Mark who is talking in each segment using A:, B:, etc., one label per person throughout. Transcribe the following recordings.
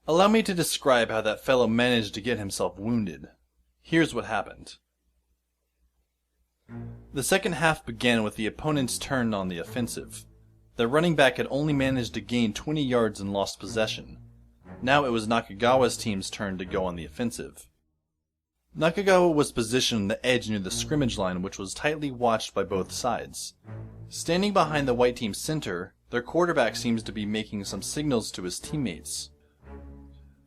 A: Allow me to describe how that fellow managed to get himself wounded. Here's what happened. The second half began with the opponent's turn on the offensive. The running back had only managed to gain 20 yards and lost possession. Now it was Nakagawa's team's turn to go on the offensive. Nakagawa was positioned on the edge near the scrimmage line, which was tightly watched by both sides. Standing behind the white team's center, their quarterback seems to be making some signals to his teammates.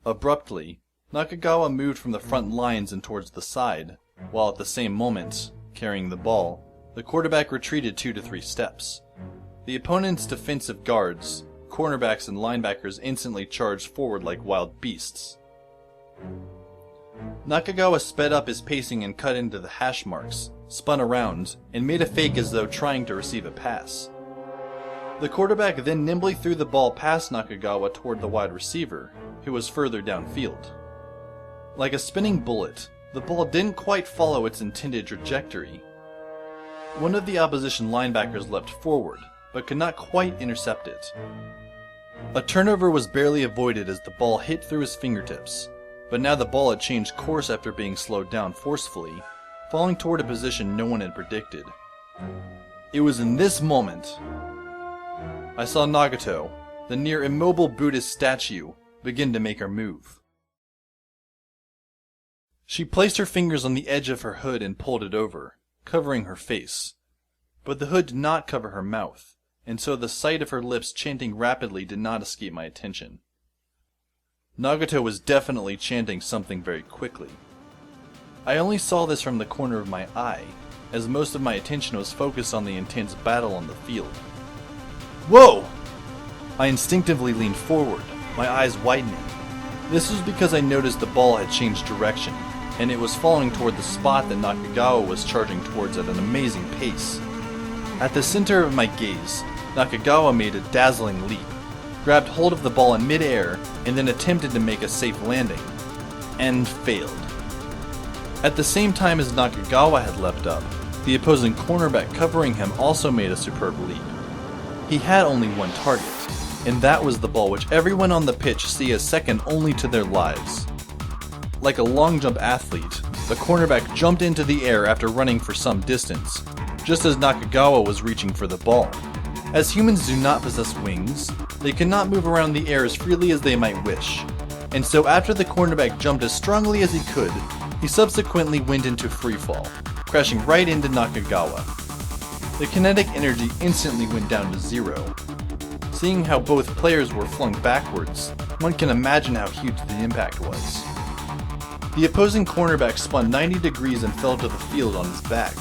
A: Abruptly, Nakagawa moved from the front lines and towards the side, while at the same moment, carrying the ball, the quarterback retreated 2 to 3 steps. The opponent's defensive guards, cornerbacks and linebackers instantly charged forward like wild beasts. Nakagawa sped up his pacing and cut into the hash marks, spun around, and made a fake as though trying to receive a pass. The quarterback then nimbly threw the ball past Nakagawa toward the wide receiver, who was further downfield. Like a spinning bullet, the ball didn't quite follow its intended trajectory. One of the opposition linebackers leapt forward, but could not quite intercept it. A turnover was barely avoided as the ball hit through his fingertips, but now the ball had changed course after being slowed down forcefully, falling toward a position no one had predicted. It was in this moment I saw Nagato, the near immobile Buddhist statue, begin to make her move. She placed her fingers on the edge of her hood and pulled it over, covering her face. But the hood did not cover her mouth, and so the sight of her lips chanting rapidly did not escape my attention. Nagato was definitely chanting something very quickly. I only saw this from the corner of my eye, as most of my attention was focused on the intense battle on the field. Whoa! I instinctively leaned forward, my eyes widening. This was because I noticed the ball had changed direction, and it was falling toward the spot that Nakagawa was charging towards at an amazing pace. At the center of my gaze, Nakagawa made a dazzling leap, grabbed hold of the ball in midair, and then attempted to make a safe landing, and failed. At the same time as Nakagawa had leapt up, the opposing cornerback covering him also made a superb leap. He had only one target, and that was the ball which everyone on the pitch see as second only to their lives. Like a long jump athlete, the cornerback jumped into the air after running for some distance, just as Nakagawa was reaching for the ball. As humans do not possess wings, they cannot move around the air as freely as they might wish, and so after the cornerback jumped as strongly as he could, he subsequently went into freefall, crashing right into Nakagawa. The kinetic energy instantly went down to 0. Seeing how both players were flung backwards, one can imagine how huge the impact was. The opposing cornerback spun 90 degrees and fell to the field on his back.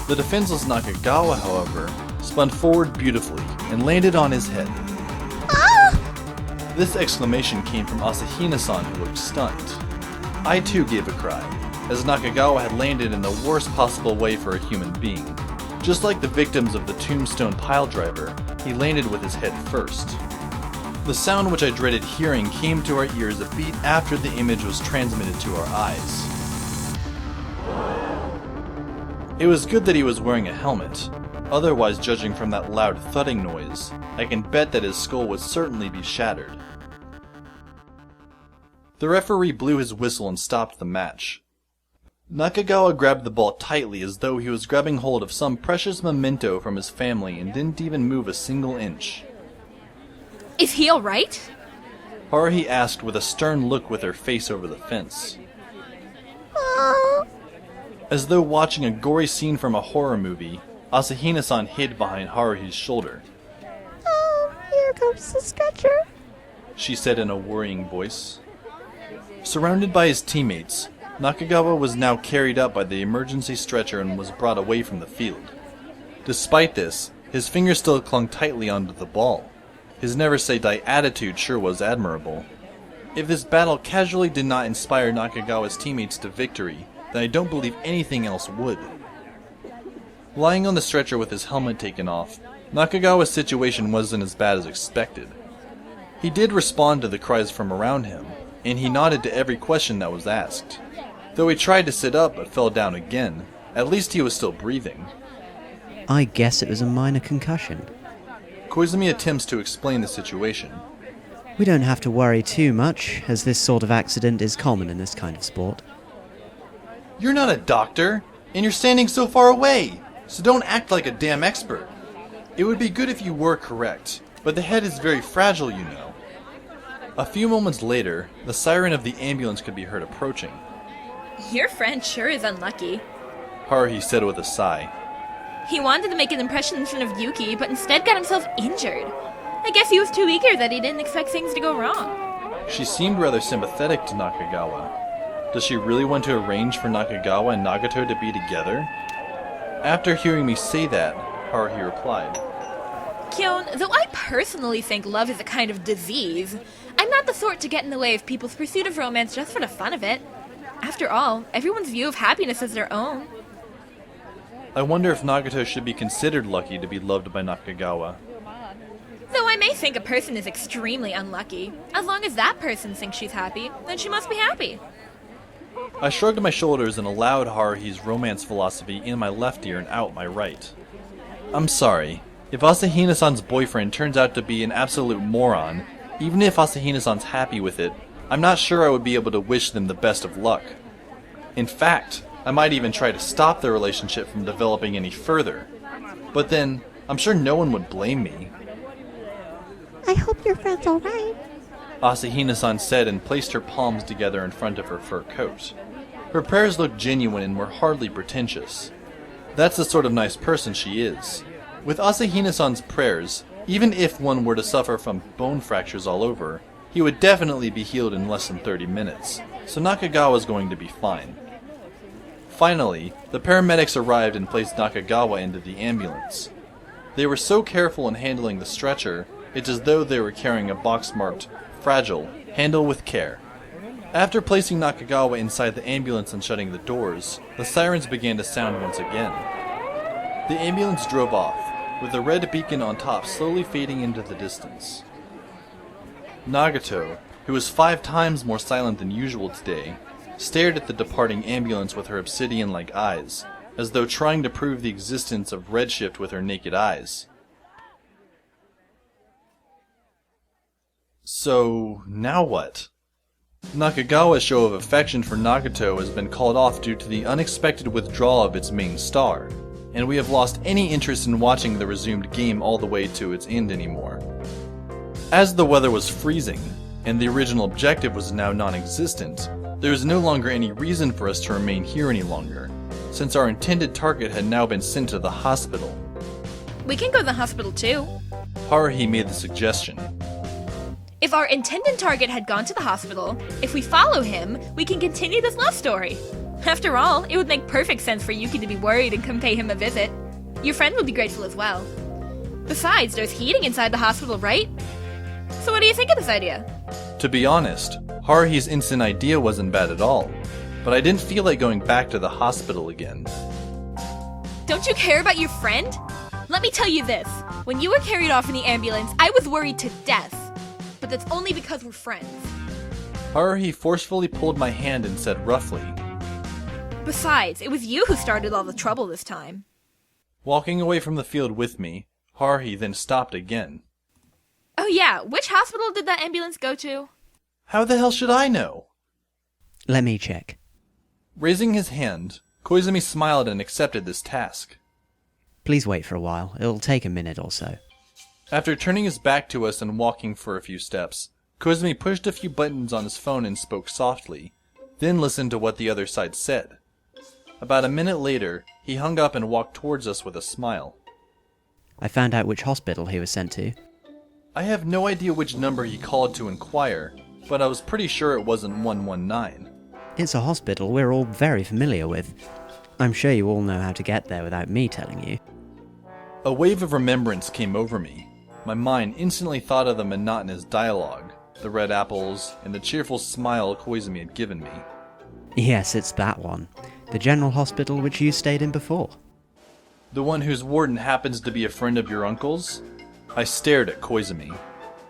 A: The defenseless Nakagawa, however, spun forward beautifully and landed on his head. Ah! This exclamation came from Asahina-san, who looked stunned. I too gave a cry, as Nakagawa had landed in the worst possible way for a human being. Just like the victims of the Tombstone Piledriver, he landed with his head first. The sound which I dreaded hearing came to our ears a beat after the image was transmitted to our eyes. It was good that he was wearing a helmet. Otherwise, judging from that loud thudding noise, I can bet that his skull would certainly be shattered. The referee blew his whistle and stopped the match. Nakagawa grabbed the ball tightly as though he was grabbing hold of some precious memento from his family and didn't even move a single inch.
B: Is he alright?
A: Haruhi asked with a stern look with her face over the fence. As though watching a gory scene from a horror movie, Asahina-san hid behind Haruhi's shoulder.
C: Oh, here comes the stretcher,
A: she said in a worrying voice. Surrounded by his teammates, Nakagawa was now carried up by the emergency stretcher and was brought away from the field. Despite this, his fingers still clung tightly onto the ball. His never-say-die attitude sure was admirable. If this battle casually did not inspire Nakagawa's teammates to victory, then I don't believe anything else would. Lying on the stretcher with his helmet taken off, Nakagawa's situation wasn't as bad as expected. He did respond to the cries from around him, and he nodded to every question that was asked. Though he tried to sit up but fell down again, at least he was still breathing.
D: I guess it was a minor concussion.
A: Koizumi attempts to explain the situation.
D: We don't have to worry too much, as this sort of accident is common in this kind of sport.
A: You're not a doctor, and you're standing so far away, so don't act like a damn expert. It would be good if you were correct, but the head is very fragile, you know. A few moments later, the siren of the ambulance could be heard approaching.
B: Your friend sure is unlucky.
A: Haruhi said with a sigh.
B: He wanted to make an impression in front of Yuki, but instead got himself injured. I guess he was too eager that he didn't expect things to go wrong.
A: She seemed rather sympathetic to Nakagawa. Does she really want to arrange for Nakagawa and Nagato to be together? After hearing me say that, Haruhi replied.
B: Kyon, though I personally think love is a kind of disease, I'm not the sort to get in the way of people's pursuit of romance just for the fun of it. After all, everyone's view of happiness is their own.
A: I wonder if Nagato should be considered lucky to be loved by Nakagawa.
B: Though I may think a person is extremely unlucky, as long as that person thinks she's happy, then she must be happy.
A: I shrugged my shoulders and allowed Haruhi's romance philosophy in my left ear and out my right. I'm sorry. If Asahina-san's boyfriend turns out to be an absolute moron, even if Asahina-san's happy with it, I'm not sure I would be able to wish them the best of luck. In fact, I might even try to stop their relationship from developing any further. But then, I'm sure no one would blame me.
C: I hope your friend's alright.
A: Asahina-san said and placed her palms together in front of her fur coat. Her prayers looked genuine and were hardly pretentious. That's the sort of nice person she is. With Asahina-san's prayers, even if one were to suffer from bone fractures all over, he would definitely be healed in less than 30 minutes, so Nakagawa's going to be fine. Finally, the paramedics arrived and placed Nakagawa into the ambulance. They were so careful in handling the stretcher, it's as though they were carrying a box marked, "Fragile, handle with care." After placing Nakagawa inside the ambulance and shutting the doors, the sirens began to sound once again. The ambulance drove off, with the red beacon on top slowly fading into the distance. Nagato, who was 5 times more silent than usual today, stared at the departing ambulance with her obsidian-like eyes, as though trying to prove the existence of redshift with her naked eyes. So, now what? Nakagawa's show of affection for Nagato has been called off due to the unexpected withdrawal of its main star, and we have lost any interest in watching the resumed game all the way to its end anymore. As the weather was freezing, and the original objective was now non-existent, there was no longer any reason for us to remain here any longer, since our intended target had now been sent to the hospital.
B: We can go to the hospital too.
A: Haruhi made the suggestion.
B: If our intended target had gone to the hospital, if we follow him, we can continue this love story. After all, it would make perfect sense for Yuki to be worried and come pay him a visit. Your friend would be grateful as well. Besides, there's heating inside the hospital, right? So what do you think of this idea?
A: To be honest, Haruhi's instant idea wasn't bad at all, but I didn't feel like going back to the hospital again.
B: Don't you care about your friend? Let me tell you this. When you were carried off in the ambulance, I was worried to death. But that's only because we're friends.
A: Haruhi forcefully pulled my hand and said roughly,
B: Besides, it was you who started all the trouble this time.
A: Walking away from the field with me, Haruhi then stopped again.
B: Oh yeah, which hospital did that ambulance go to?
A: How the hell should I know?
D: Let me check.
A: Raising his hand, Koizumi smiled and accepted this task.
D: Please wait for a while. It'll take a minute or so.
A: After turning his back to us and walking for a few steps, Koizumi pushed a few buttons on his phone and spoke softly, then listened to what the other side said. About a minute later, he hung up and walked towards us with a smile.
D: I found out which hospital he was sent to.
A: I have no idea which number he called to inquire, but I was pretty sure it wasn't 119.
D: It's a hospital we're all very familiar with. I'm sure you all know how to get there without me telling you.
A: A wave of remembrance came over me. My mind instantly thought of the monotonous dialogue, the red apples, and the cheerful smile Koizumi had given me.
D: Yes, it's that one. The general hospital which you stayed in before.
A: The one whose warden happens to be a friend of your uncle's? I stared at Koizumi.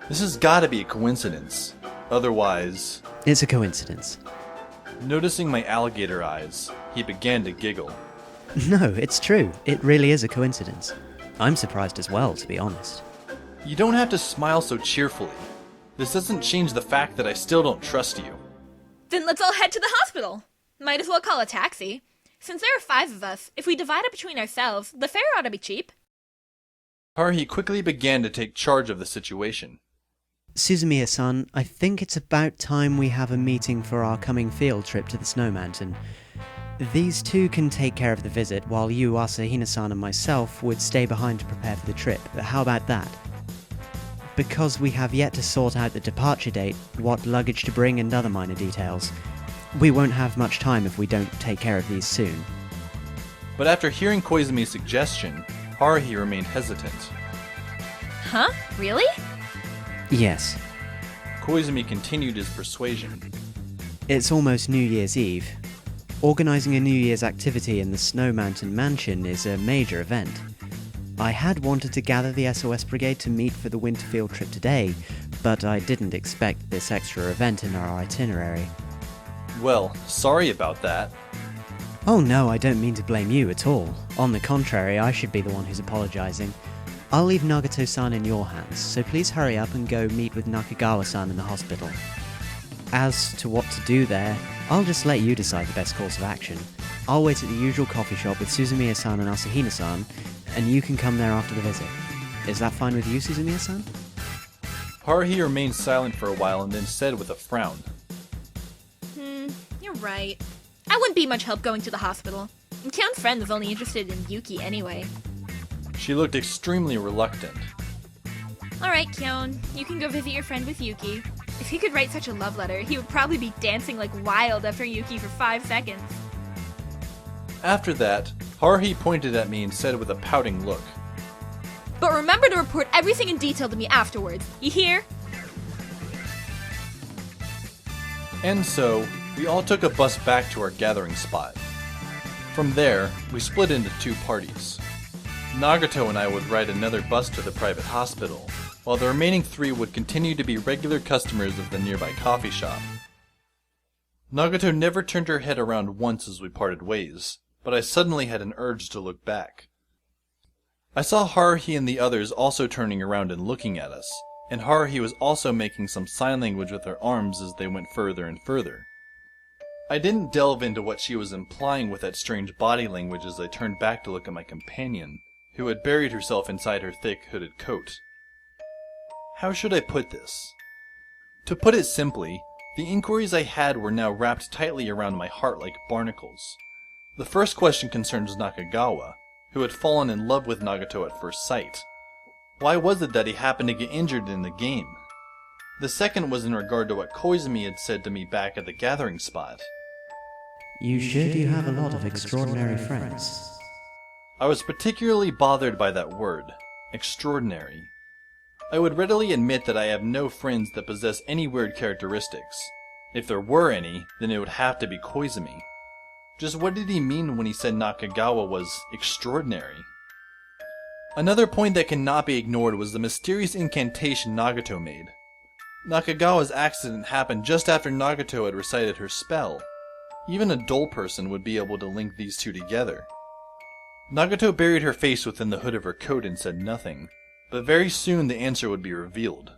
A: This has gotta be a coincidence. Otherwise...
D: It's a coincidence.
A: Noticing my alligator eyes, he began to giggle.
D: No, it's true. It really is a coincidence. I'm surprised as well, to be honest.
A: You don't have to smile so cheerfully. This doesn't change the fact that I still don't trust you.
B: Then let's all head to the hospital. Might as well call a taxi. Since there are 5 of us, if we divide it between ourselves, the fare ought to be cheap.
A: Haruhi quickly began to take charge of the situation.
D: Suzumiya-san, I think it's about time we have a meeting for our coming field trip to the Snow Mountain. These two can take care of the visit, while you, Asahina-san, and myself would stay behind to prepare for the trip. How about that? Because we have yet to sort out the departure date, what luggage to bring, and other minor details. We won't have much time if we don't take care of these soon.
A: But after hearing Koizumi's suggestion, Haruhi remained hesitant.
B: Huh? Really?
D: Yes.
A: Koizumi continued his persuasion.
D: It's almost New Year's Eve. Organising a New Year's activity in the Snow Mountain Mansion is a major event. I had wanted to gather the SOS Brigade to meet for the winter field trip today, but I didn't expect this extra event in our itinerary.
A: Well, sorry about that.
D: Oh no, I don't mean to blame you at all. On the contrary, I should be the one who's apologising. I'll leave Nagato-san in your hands, so please hurry up and go meet with Nakagawa-san in the hospital. As to what to do there, I'll just let you decide the best course of action. I'll wait at the usual coffee shop with Suzumiya-san and Asahina-san, and you can come there after the visit. Is that fine with you, Suzumiya-san?
A: Haruhi remained silent for a while and then said with a frown.
B: You're right. I wouldn't be much help going to the hospital. And Kyon's friend was only interested in Yuki anyway.
A: She looked extremely reluctant.
B: Alright, Kyon, you can go visit your friend with Yuki. If he could write such a love letter, he would probably be dancing like wild after Yuki for 5 seconds.
A: After that, Haruhi pointed at me and said with a pouting look,
B: But remember to report everything in detail to me afterwards, you hear?
A: And so, we all took a bus back to our gathering spot. From there, we split into 2 parties. Nagato and I would ride another bus to the private hospital, while the remaining 3 would continue to be regular customers of the nearby coffee shop. Nagato never turned her head around once as we parted ways, but I suddenly had an urge to look back. I saw Haruhi and the others also turning around and looking at us, and Haruhi was also making some sign language with her arms as they went further and further. I didn't delve into what she was implying with that strange body language as I turned back to look at my companion, who had buried herself inside her thick hooded coat. How should I put this? To put it simply, the inquiries I had were now wrapped tightly around my heart like barnacles. The first question concerns Nakagawa, who had fallen in love with Nagato at first sight. Why was it that he happened to get injured in the game? The second was in regard to what Koizumi had said to me back at the gathering spot.
D: You have a lot of extraordinary friends.
A: I was particularly bothered by that word, extraordinary. I would readily admit that I have no friends that possess any weird characteristics. If there were any, then it would have to be Koizumi. Just what did he mean when he said Nakagawa was extraordinary? Another point that cannot be ignored was the mysterious incantation Nagato made. Nakagawa's accident happened just after Nagato had recited her spell. Even a dull person would be able to link these two together. Nagato buried her face within the hood of her coat and said nothing, but very soon the answer would be revealed.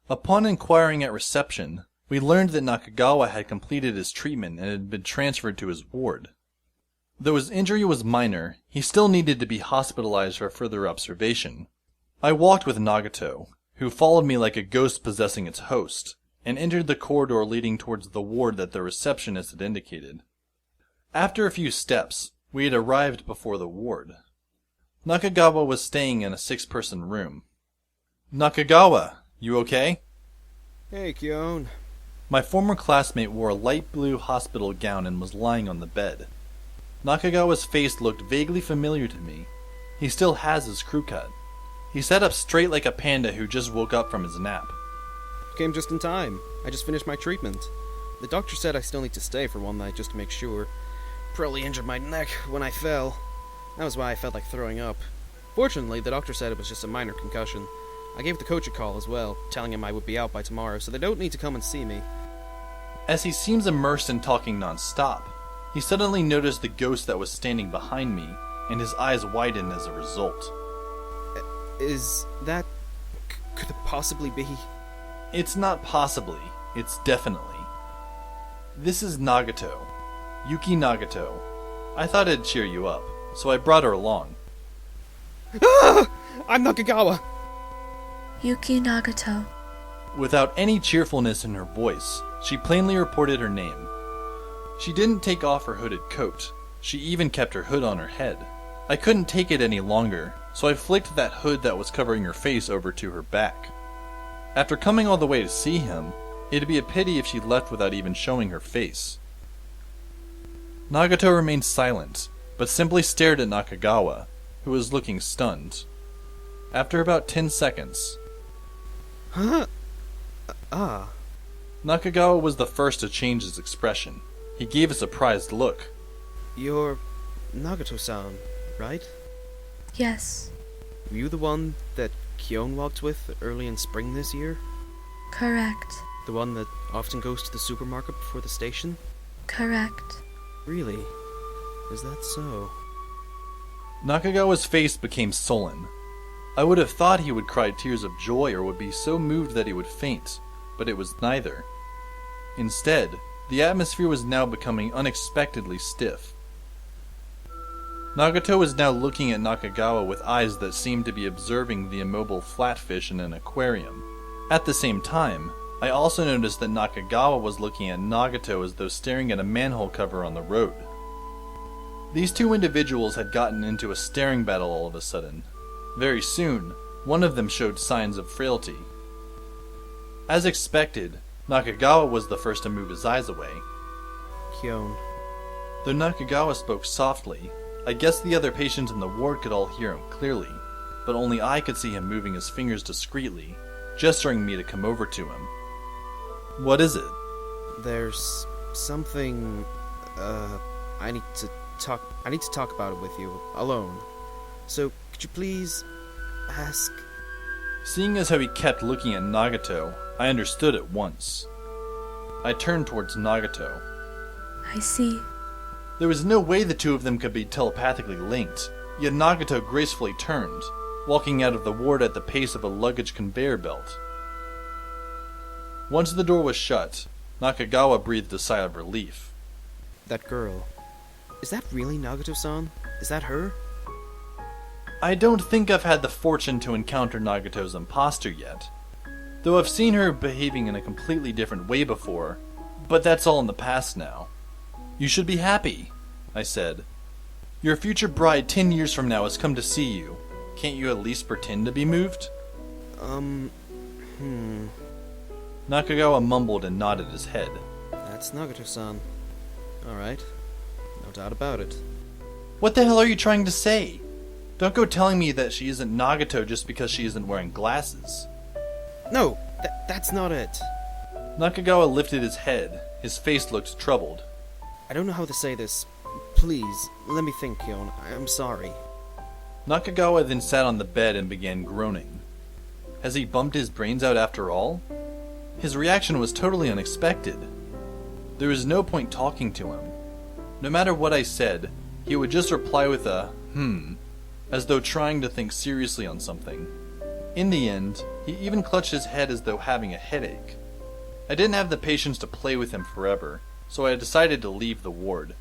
A: Upon inquiring at reception, we learned that Nakagawa had completed his treatment and had been transferred to his ward. Though his injury was minor, he still needed to be hospitalized for further observation. I walked with Nagato, who followed me like a ghost possessing its host, and entered the corridor leading towards the ward that the receptionist had indicated. After a few steps, we had arrived before the ward. Nakagawa was staying in a 6-person room. Nakagawa, you okay?
E: Hey, Kyon.
A: My former classmate wore a light blue hospital gown and was lying on the bed. Nakagawa's face looked vaguely familiar to me. He still has his crew cut. He sat up straight like a panda who just woke up from his nap.
E: Came just in time. I just finished my treatment. The doctor said I still need to stay for one night just to make sure. Probably injured my neck when I fell. That was why I felt like throwing up. Fortunately, the doctor said it was just a minor concussion. I gave the coach a call as well, telling him I would be out by tomorrow, so they don't need to come and see me.
A: As he seems immersed in talking non-stop, he suddenly noticed the ghost that was standing behind me, and his eyes widened as a result.
E: Is that possibly be?
A: It's not possibly, it's definitely. This is Nagato. Yuki Nagato. I thought it'd cheer you up, so I brought her along.
E: Ah! I'm Nakagawa!
F: Yuki Nagato.
A: Without any cheerfulness in her voice, she plainly reported her name. She didn't take off her hooded coat. She even kept her hood on her head. I couldn't take it any longer, so I flicked that hood that was covering her face over to her back. After coming all the way to see him, it'd be a pity if she left without even showing her face. Nagato remained silent, but simply stared at Nakagawa, who was looking stunned. After about 10 seconds...
E: Huh?
A: Nakagawa was the first to change his expression. He gave a surprised look.
E: You're Nagato-san, right?
F: Yes,
E: Were you the one that Kyon walked with early in spring this year?
F: correct.
E: The one that often goes to the supermarket before the station?
F: Correct.
E: Really? Is that so?
A: Nakagawa's face became sullen. I would have thought he would cry tears of joy or would be so moved that he would faint, but it was neither. Instead, the atmosphere was now becoming unexpectedly stiff. Nagato was now looking at Nakagawa with eyes that seemed to be observing the immobile flatfish in an aquarium. At the same time, I also noticed that Nakagawa was looking at Nagato as though staring at a manhole cover on the road. These two individuals had gotten into a staring battle all of a sudden. Very soon, one of them showed signs of frailty. As expected, Nakagawa was the first to move his eyes away.
E: Kyon.
A: Though Nakagawa spoke softly, I guess the other patients in the ward could all hear him clearly, but only I could see him moving his fingers discreetly, gesturing me to come over to him. What is it?
E: There's something, I need to talk about it with you, alone. So, could you please ask...
A: Seeing as how he kept looking at Nagato, I understood at once. I turned towards Nagato.
F: I see.
A: There was no way the two of them could be telepathically linked, yet Nagato gracefully turned, walking out of the ward at the pace of a luggage conveyor belt. Once the door was shut, Nakagawa breathed a sigh of relief.
E: That girl. Is that really Nagato-san? Is that her?
A: I don't think I've had the fortune to encounter Nagato's imposter yet, though I've seen her behaving in a completely different way before, but that's all in the past now. You should be happy, I said. Your future bride 10 years from now has come to see you. Can't you at least pretend to be moved? Nakagawa mumbled and nodded his head.
E: That's Nagato-san. Alright. No doubt about it.
A: What the hell are you trying to say? Don't go telling me that she isn't Nagato just because she isn't wearing glasses.
E: No! That's not it!
A: Nakagawa lifted his head. His face looked troubled.
E: I don't know how to say this. Please, let me think, Kyon. I'm sorry.
A: Nakagawa then sat on the bed and began groaning. Has he bumped his brains out after all? His reaction was totally unexpected. There was no point talking to him. No matter what I said, he would just reply with a as though trying to think seriously on something. In the end, he even clutched his head as though having a headache. I didn't have the patience to play with him forever, so I decided to leave the ward.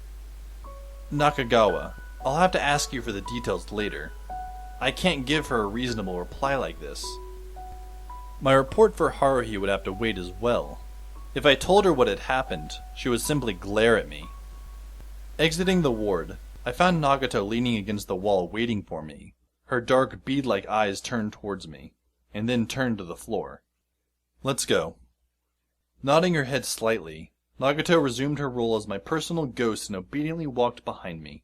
A: Nakagawa, I'll have to ask you for the details later. I can't give her a reasonable reply like this. My report for Haruhi would have to wait as well. If I told her what had happened, she would simply glare at me. Exiting the ward, I found Nagato leaning against the wall waiting for me, her dark bead-like eyes turned towards me, and then turned to the floor. Let's go. Nodding her head slightly, Nagato resumed her role as my personal ghost and obediently walked behind me.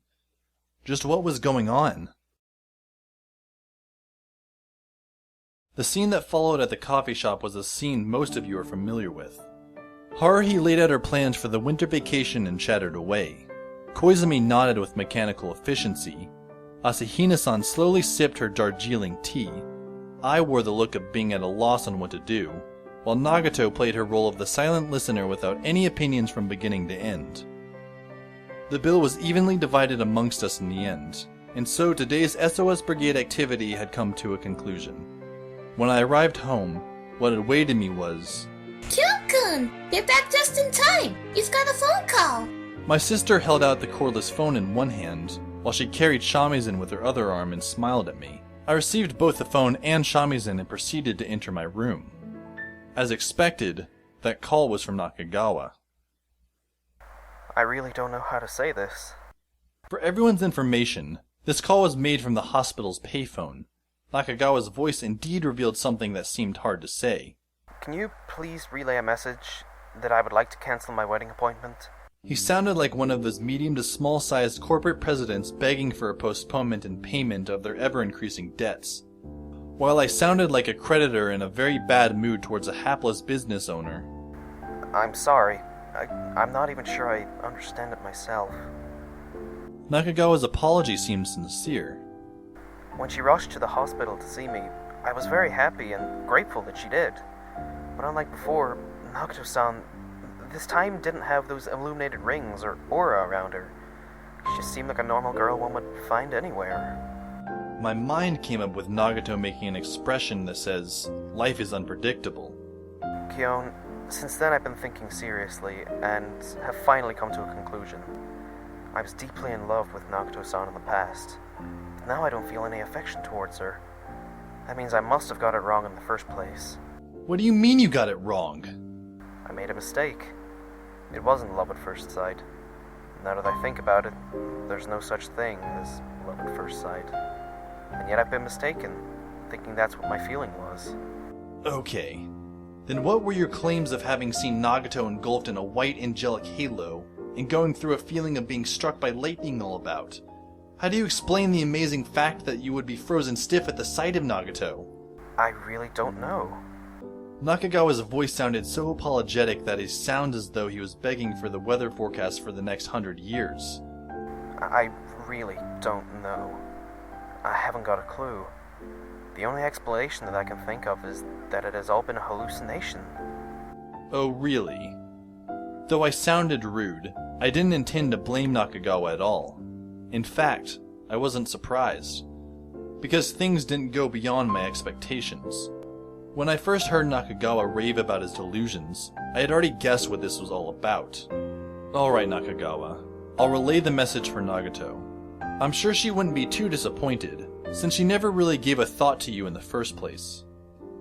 A: Just what was going on? The scene that followed at the coffee shop was a scene most of you are familiar with. Haruhi laid out her plans for the winter vacation and chattered away. Koizumi nodded with mechanical efficiency. Asahina-san slowly sipped her Darjeeling tea. I wore the look of being at a loss on what to do, while Nagato played her role of the silent listener without any opinions from beginning to end. The bill was evenly divided amongst us in the end, and so today's SOS Brigade activity had come to a conclusion. When I arrived home, What awaited me was...
G: Kyon-kun! You're back just in time! You've got a phone call!
A: My sister held out the cordless phone in one hand, while she carried shamisen with her other arm and smiled at me. I received both the phone and shamisen and proceeded to enter my room. As expected, that call was from Nakagawa.
E: I really don't know how to say this.
A: For everyone's information, this call was made from the hospital's payphone. Nakagawa's voice indeed revealed something that seemed hard to say.
E: Can you please relay a message that I would like to cancel my wedding appointment?
A: He sounded like one of those medium to small-sized corporate presidents begging for a postponement in payment of their ever-increasing debts. While I sounded like a creditor in a very bad mood towards a hapless business owner.
E: I'm sorry. I'm not even sure I understand it myself.
A: Nakagawa's apology seemed sincere.
E: When she rushed to the hospital to see me, I was very happy and grateful that she did. But unlike before, Nagato-san this time didn't have those illuminated rings or aura around her. She just seemed like a normal girl one would find anywhere.
A: My mind came up with Nagato making an expression that says, "Life is unpredictable."
E: Kyon, since then I've been thinking seriously and have finally come to a conclusion. I was deeply in love with Nagato-san in the past. But now I don't feel any affection towards her. That means I must have got it wrong in the first place.
A: What do you mean you got it wrong?
E: I made a mistake. It wasn't love at first sight. Now that I think about it, there's no such thing as love at first sight. And yet I've been mistaken, thinking that's what my feeling was.
A: Okay. Then what were your claims of having seen Nagato engulfed in a white angelic halo and going through a feeling of being struck by lightning all about? How do you explain the amazing fact that you would be frozen stiff at the sight of Nagato?
E: I really don't know.
A: Nakagawa's voice sounded so apologetic that it sounded as though he was begging for the weather forecast for the next 100 years.
E: I really don't know. I haven't got a clue. The only explanation that I can think of is that it has all been a hallucination.
A: Oh, really? Though I sounded rude, I didn't intend to blame Nakagawa at all. In fact, I wasn't surprised, because things didn't go beyond my expectations. When I first heard Nakagawa rave about his delusions, I had already guessed what this was all about. Alright, Nakagawa. I'll relay the message for Nagato. I'm sure she wouldn't be too disappointed, since she never really gave a thought to you in the first place.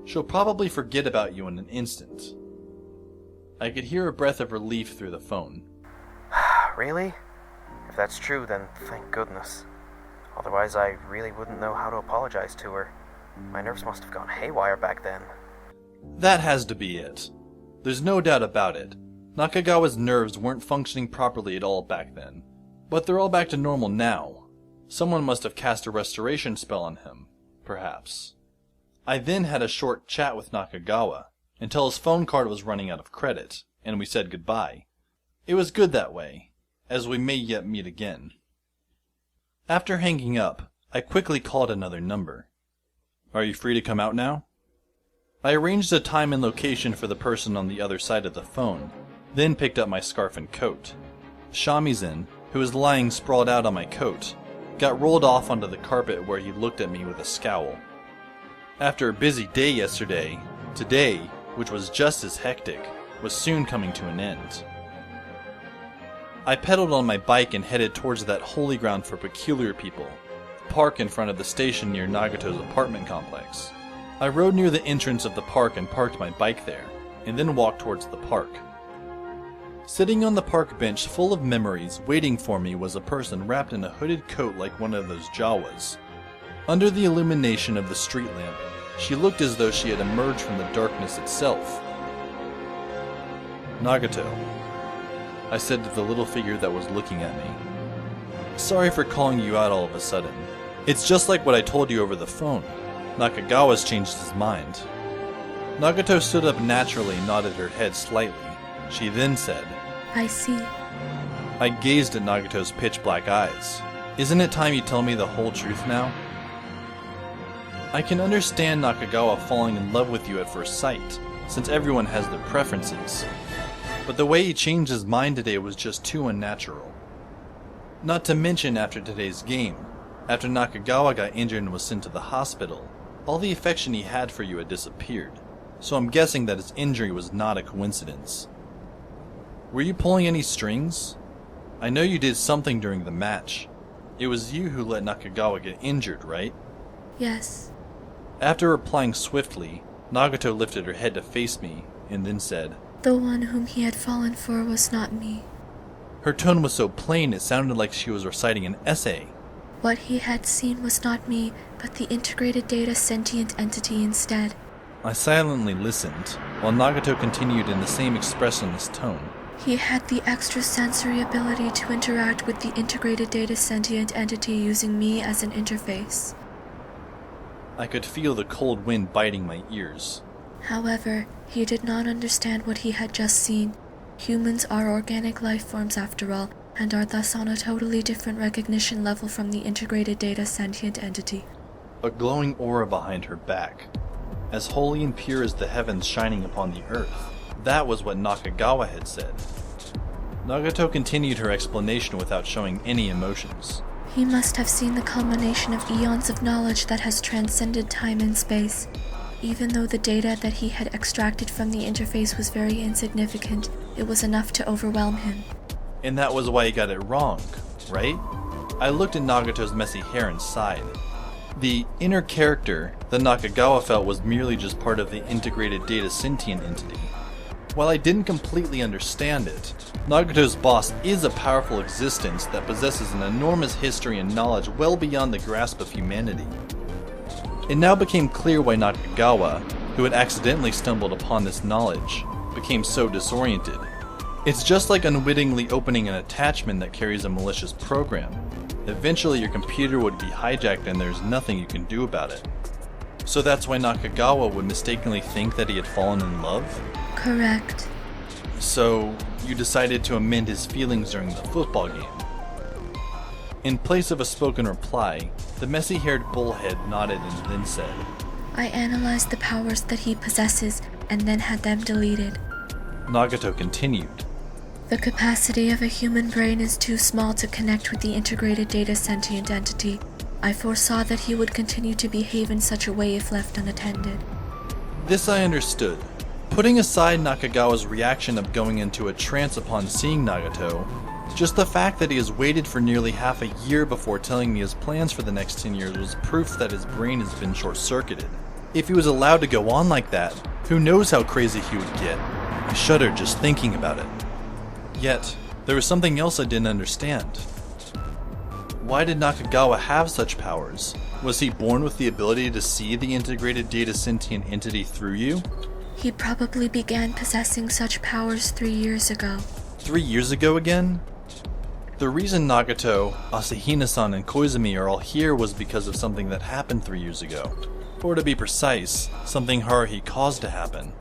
A: She'll probably forget about you in an instant. I could hear a breath of relief through the phone.
E: Really? If that's true, then thank goodness. Otherwise, I really wouldn't know how to apologize to her. My nerves must have gone haywire back then.
A: That has to be it. There's no doubt about it. Nakagawa's nerves weren't functioning properly at all back then. But they're all back to normal now. Someone must have cast a restoration spell on him, perhaps. I then had a short chat with Nakagawa, until his phone card was running out of credit, and we said goodbye. It was good that way, as we may yet meet again. After hanging up, I quickly called another number. Are you free to come out now? I arranged a time and location for the person on the other side of the phone, then picked up my scarf and coat. Shamisen, who was lying sprawled out on my coat, got rolled off onto the carpet where he looked at me with a scowl. After a busy day yesterday, today, which was just as hectic, was soon coming to an end. I pedaled on my bike and headed towards that holy ground for peculiar people, the park in front of the station near Nagato's apartment complex. I rode near the entrance of the park and parked my bike there, and then walked towards the park. Sitting on the park bench full of memories, waiting for me was a person wrapped in a hooded coat like one of those Jawas. Under the illumination of the street lamp, she looked as though she had emerged from the darkness itself. Nagato, I said to the little figure that was looking at me. Sorry for calling you out all of a sudden. It's just like what I told you over the phone. Nakagawa's changed his mind. Nagato stood up naturally and nodded her head slightly. She then said,
F: I see.
A: I gazed at Nagato's pitch-black eyes. Isn't it time you tell me the whole truth now? I can understand Nakagawa falling in love with you at first sight, since everyone has their preferences. But the way he changed his mind today was just too unnatural. Not to mention after today's game, after Nakagawa got injured and was sent to the hospital, all the affection he had for you had disappeared. so I'm guessing that his injury was not a coincidence. Were you pulling any strings? I know you did something during the match. It was you who let Nakagawa get injured, right?
F: Yes.
A: After replying swiftly, Nagato lifted her head to face me, and then said,
F: The one whom he had fallen for was not me.
A: Her tone was so plain it sounded like she was reciting an essay.
F: What he had seen was not me, but the integrated data sentient entity instead.
A: I silently listened, while Nagato continued in the same expressionless tone.
F: He had the extrasensory ability to interact with the integrated data sentient entity using me as an interface.
A: I could feel the cold wind biting my ears.
F: However, he did not understand what he had just seen. Humans are organic life forms after all, and are thus on a totally different recognition level from the integrated data sentient entity.
A: A glowing aura behind her back, as holy and pure as the heavens shining upon the earth. That was what Nakagawa had said. Nagato continued her explanation without showing any emotions.
F: He must have seen the culmination of eons of knowledge that has transcended time and space. Even though the data that he had extracted from the interface was very insignificant, it was enough to overwhelm him.
A: And that was why he got it wrong, right? I looked at Nagato's messy hair and sighed. The inner character that Nakagawa felt was merely just part of the integrated data sentient entity. While I didn't completely understand it, Nagato's boss is a powerful existence that possesses an enormous history and knowledge well beyond the grasp of humanity. It now became clear why Nakagawa, who had accidentally stumbled upon this knowledge, became so disoriented. It's just like unwittingly opening an attachment that carries a malicious program. Eventually your computer would be hijacked and there's nothing you can do about it. So that's why Nakagawa would mistakenly think that he had fallen in love?
F: Correct.
A: So, you decided to amend his feelings during the football game. In place of a spoken reply, the messy-haired bullhead nodded and then said,
F: I analyzed the powers that he possesses and then had them deleted.
A: Nagato continued,
F: The capacity of a human brain is too small to connect with the integrated data sentient entity. I foresaw that he would continue to behave in such a way if left unattended.
A: This I understood. Putting aside Nakagawa's reaction of going into a trance upon seeing Nagato, just the fact that he has waited for nearly half a year before telling me his plans for the next 10 years was proof that his brain has been short-circuited. If he was allowed to go on like that, who knows how crazy he would get. I shuddered just thinking about it. Yet, there was something else I didn't understand. Why did Nakagawa have such powers? Was he born with the ability to see the integrated data sentient entity through you?
F: He probably began possessing such powers 3 years ago.
A: 3 years ago again? The reason Nagato, Asahina-san, and Koizumi are all here was because of something that happened 3 years ago. Or to be precise, something Haruhi caused to happen.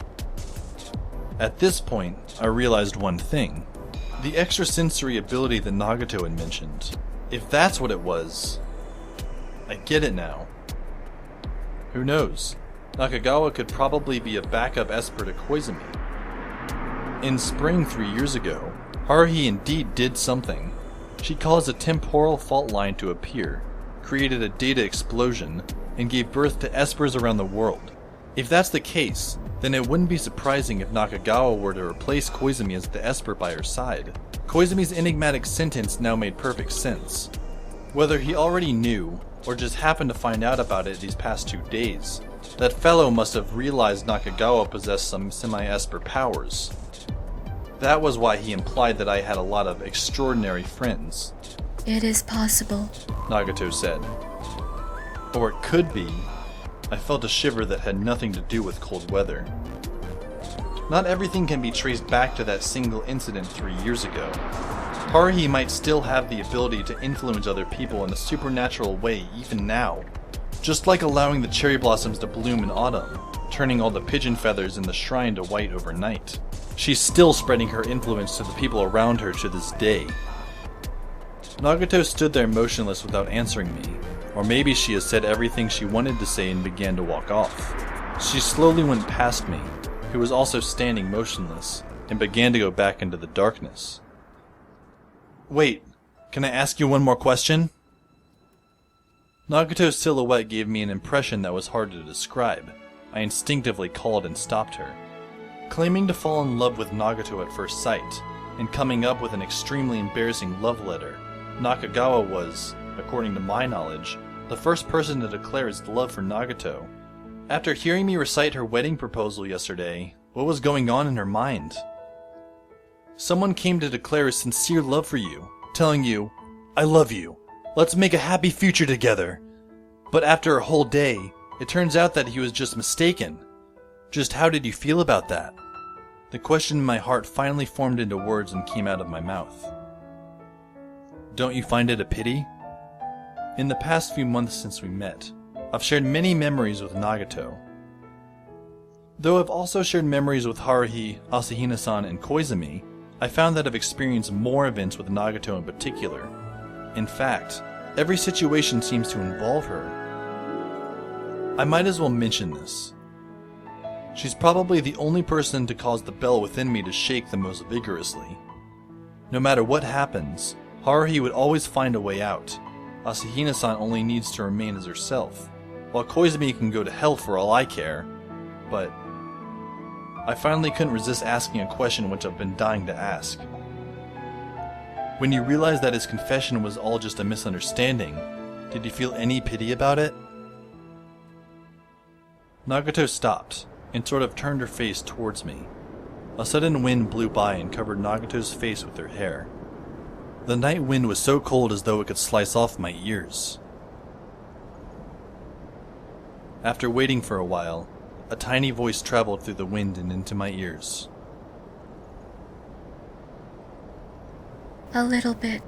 A: At this point, I realized one thing. The extrasensory ability that Nagato had mentioned. If that's what it was, I get it now. Who knows? Nakagawa could probably be a backup esper to Koizumi. In spring 3 years ago, Haruhi indeed did something. She caused a temporal fault line to appear, created a data explosion, and gave birth to espers around the world. If that's the case, then it wouldn't be surprising if Nakagawa were to replace Koizumi as the esper by her side. Koizumi's enigmatic sentence now made perfect sense. Whether he already knew, or just happened to find out about it these past 2 days, that fellow must have realized Nakagawa possessed some semi-esper powers. That was why he implied that I had a lot of extraordinary friends.
F: It is possible,
A: Nagato said. Or it could be. I felt a shiver that had nothing to do with cold weather. Not everything can be traced back to that single incident 3 years ago. Haruhi might still have the ability to influence other people in a supernatural way even now. Just like allowing the cherry blossoms to bloom in autumn, turning all the pigeon feathers in the shrine to white overnight. She's still spreading her influence to the people around her to this day. Nagato stood there motionless without answering me, or maybe she has said everything she wanted to say and began to walk off. She slowly went past me, who was also standing motionless, and began to go back into the darkness. Wait, can I ask you one more question? Nagato's silhouette gave me an impression that was hard to describe. I instinctively called and stopped her. Claiming to fall in love with Nagato at first sight, and coming up with an extremely embarrassing love letter, Nakagawa was, according to my knowledge, the first person to declare his love for Nagato. After hearing me recite her wedding proposal yesterday, what was going on in her mind? Someone came to declare his sincere love for you, telling you, "I love you. Let's make a happy future together." But after a whole day, it turns out that he was just mistaken. Just how did you feel about that? The question in my heart finally formed into words and came out of my mouth. Don't you find it a pity? In the past few months since we met, I've shared many memories with Nagato. Though I've also shared memories with Haruhi, Asahina-san, and Koizumi, I found that I've experienced more events with Nagato in particular. In fact, every situation seems to involve her. I might as well mention this. She's probably the only person to cause the bell within me to shake the most vigorously. No matter what happens, Haruhi would always find a way out. Asahina-san only needs to remain as herself, while Koizumi can go to hell for all I care. But I finally couldn't resist asking a question which I've been dying to ask. When you realized that his confession was all just a misunderstanding, did you feel any pity about it? Nagato stopped, and sort of turned her face towards me. A sudden wind blew by and covered Nagato's face with her hair. The night wind was so cold as though it could slice off my ears. After waiting for a while, a tiny voice traveled through the wind and into my ears.
F: A little bit.